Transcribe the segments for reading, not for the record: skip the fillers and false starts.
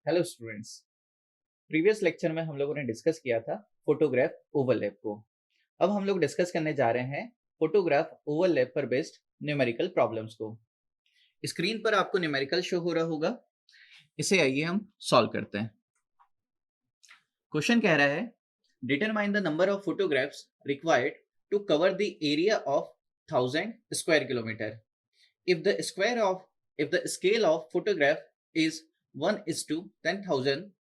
Hello students. Previous lecture में हम लोगों ने डिस्कस किया था फोटोग्राफ ओवरलैप को। अब हम लोग डिस्कस करने जा रहे हैं फोटोग्राफ ओवरलैप पर बेस्ड न्यूमेरिकल प्रॉब्लम्स को। स्क्रीन पर आपको न्यूमेरिकल शो हो रहा होगा, इसे आइए हम सॉल्व करते हैं। क्वेश्चन कह रहा है determine the number of photographs required to cover the area of 1000 square kilometre if the scale of photograph is 1:10,000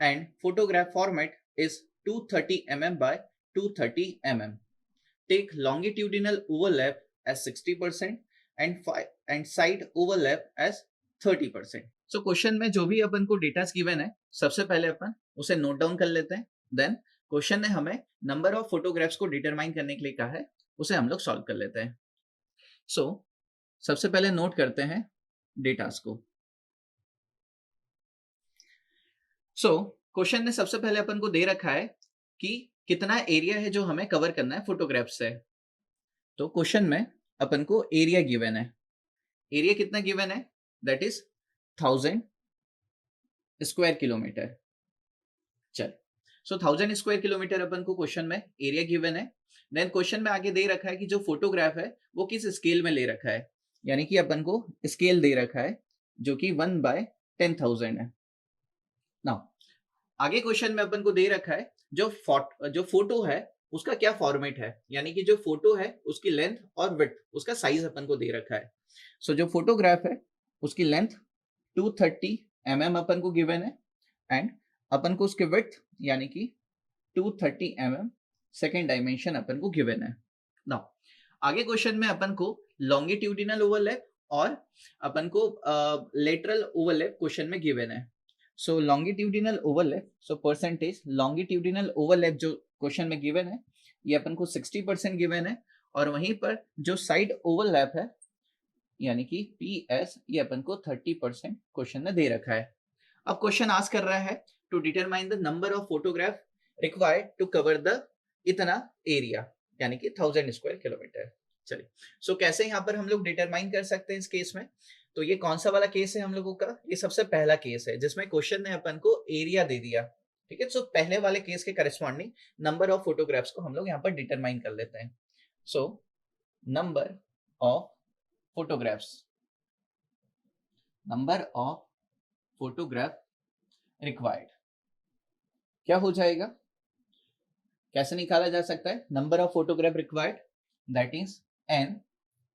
and photograph format is 230 mm by 230 mm. Take longitudinal overlap as 60% and side overlap as 30%. So question में जो भी अपन को datas given है, सबसे पहले अपन उसे note down कर लेते हैं। देन क्वेश्चन ने हमें नंबर ऑफ फोटोग्राफ्स को डिटरमाइन करने के लिए कहा है, उसे हम लोग सॉल्व कर लेते हैं। सो सबसे पहले नोट करते हैं डेटास को। क्वेश्चन ने सबसे पहले अपन को दे रखा है कि कितना एरिया है जो हमें कवर करना है फोटोग्राफ से। तो क्वेश्चन में अपन को एरिया गिवन है। एरिया कितना गिवन है? That is 1000 square kilometre. चल, 1000 स्क्वायर किलोमीटर अपन को क्वेश्चन में एरिया गिवन है। देन क्वेश्चन में आगे दे रखा है कि जो फोटोग्राफ है वो किस स्केल में ले रखा है, यानी कि अपन को स्केल दे रखा है जो कि 1/10,000 है। नाउ आगे क्वेश्चन में अपन को दे रखा है जो फोटो है उसका क्या फॉर्मेट है, यानी कि जो फोटो है उसकी लेंथ और विड्थ, उसका साइज अपन को दे रखा है। जो फोटोग्राफ है उसकी लेंथ 230 mm अपन को गिवन है एंड अपन को उसके विड्थ यानी कि 230 mm सेकेंड डायमेंशन अपन को गिवन है। नाउ आगे क्वेश्चन में अपन को लॉन्गिट्यूडिनल ओवरलैप और अपन को लेटरल ओवरलैप क्वेश्चन में गिवन है। So longitudinal overlap, percentage longitudinal overlap जो क्वेश्चन में गिवन है ये अपन को 60% गिवन है, और वहीं पर जो साइड ओवरलैप है यानी कि PS ये अपन को 30% क्वेश्चन में दे रखा है। अब क्वेश्चन आस्क कर रहा है to determine the number of photograph required to cover the इतना एरिया, यानी कि 1000 स्क्वायर किलोमीटर। चलिए, कैसे यहाँ पर हम लोग डिटरमाइन कर सकते हैं इस केस में? तो ये कौन सा वाला केस है हम लोगों का? ये सबसे पहला केस है जिसमें क्वेश्चन ने अपन को एरिया दे दिया। ठीक है, पहले वाले केस के करस्पॉन्डिंग नंबर ऑफ फोटोग्राफ्स को हम लोग यहाँ पर डिटरमाइन कर लेते हैं। नंबर ऑफ फोटोग्राफ रिक्वायर्ड क्या हो जाएगा, कैसे निकाला जा सकता है? Number of photograph required that is n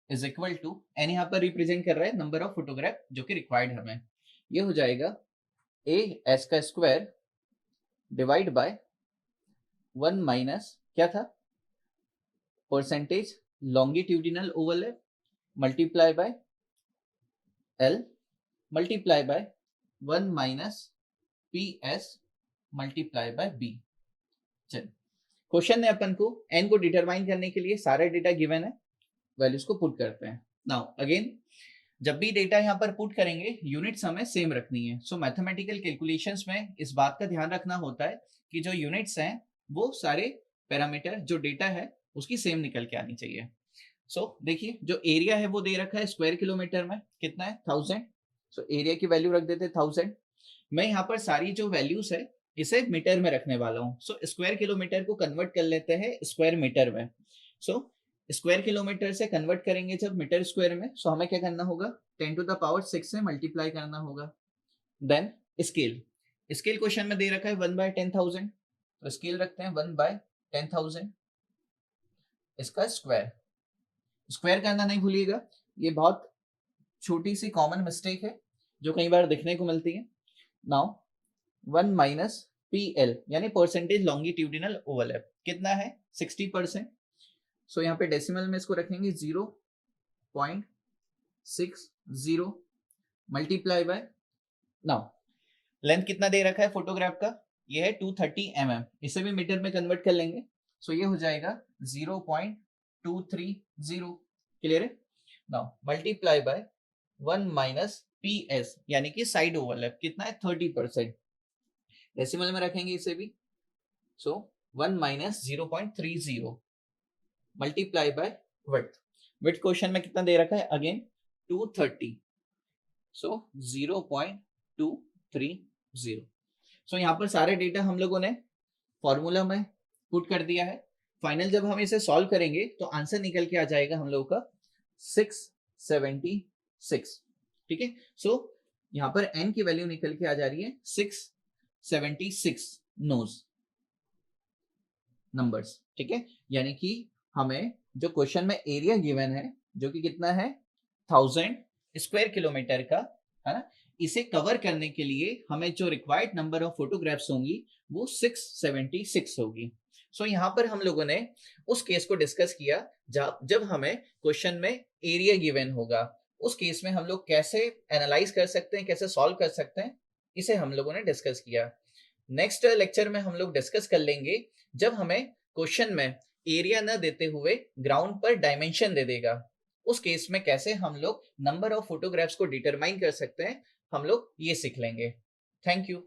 is equal to, n यहाँ पर रिप्रेजेंट कर रहा है नंबर ऑफ फोटोग्राफ जो कि रिक्वायर्ड हमें, ये हो जाएगा as का स्क्वायर डिवाइड बाय 1 माइनस क्या था, percentage longitudinal overlap multiply by l multiply by 1 minus PS multiply by b। चलिए, क्वेश्चन ने अपन को n को डिटरमाइन करने के लिए सारे डेटा गिवन है, वैल्यूज को पुट करते हैं। नाउ अगेन जब भी डेटा यहाँ पर पुट करेंगे यूनिट्स हमें सेम रखनी है। मैथमेटिकल कैलकुलेशंस में इस बात का ध्यान रखना होता है कि जो यूनिट्स हैं वो सारे पैरामीटर जो डेटा है उसकी सेम निकल के आनी चाहिए। देखिए जो एरिया है वो दे रखा है स्क्वायर किलोमीटर में, कितना है 1000। एरिया की वैल्यू रख देते 1000। मैं यहाँ पर सारी जो वैल्यूज है इसे मीटर में रखने वाला हूँ। स्क्वायर किलोमीटर को कन्वर्ट कर लेते हैं स्क्वायर मीटर में। स्क्वायर किलोमीटर से कन्वर्ट करेंगे जब मीटर स्क्वायर में, हमें क्या करना होगा, 10 टू द पावर 6 से मल्टीप्लाई करना होगा। देन स्केल क्वेश्चन में दे रखा है 1/10,000, तो स्केल रखते हैं 1/10,000। इसका स्क्वायर करना नहीं भूलिएगा, ये बहुत छोटी सी कॉमन मिस्टेक है जो कई बार दिखने को मिलती है। नाउ 1 माइनस PL यानी परसेंटेज लॉन्गिट्यूडिनल ओवरलैप कितना है, 60%। यहाँ पे डेसिमल में इसको रखेंगे 0.60 मल्टीप्लाई बाय, नाउ लेंथ कितना दे रखा है फोटोग्राफ का, ये है 230 mm, इसे भी मीटर में कन्वर्ट कर लेंगे। ये हो जाएगा 0.230। क्लियर है? Now multiply by 1 minus PS यानी कि साइड ओवरलैप कितना है 30%, डेसिमल में रखेंगे इसे भी। 1 minus 0.30 multiply by width question में कितना दे रखा है, अगेन 230। 0.230 0। सो यहाँ पर सारे डेटा हम लोगों ने फॉर्मूला में पुट कर दिया है। फाइनल जब हम इसे सॉल्व करेंगे तो आंसर निकल के आ जाएगा हम लोगों का 676। ठीक है, सो यहाँ पर n की वैल्यू निकल के आ जा रही है 676 नोज नंबर्स। ठीक है, यानी कि हमें जो क्वेश्चन में एरिया गिवन है जो कि कितना है 1000 स्क्वायर किलोमीटर का, है ना, इसे कवर करने के लिए हमें जो रिक्वायर्ड नंबर ऑफ फोटोग्राफ्स होंगी वो 676 होगी। सो यहाँ पर हम लोगों ने उस केस को डिस्कस किया जब हमें क्वेश्चन में एरिया गिवन होगा। उस केस में हम लोग कैसे एनालाइज कर सकते हैं, कैसे सॉल्व कर सकते हैं, इसे हम लोगों ने डिस्कस किया। नेक्स्ट लेक्चर में हम लोग डिस्कस कर लेंगे जब हमें क्वेश्चन में एरिया न देते हुए ग्राउंड पर डायमेंशन दे देगा, उस केस में कैसे हम लोग नंबर ऑफ फोटोग्राफ्स को डिटरमाइन कर सकते हैं, हम लोग ये सीख लेंगे। Thank you.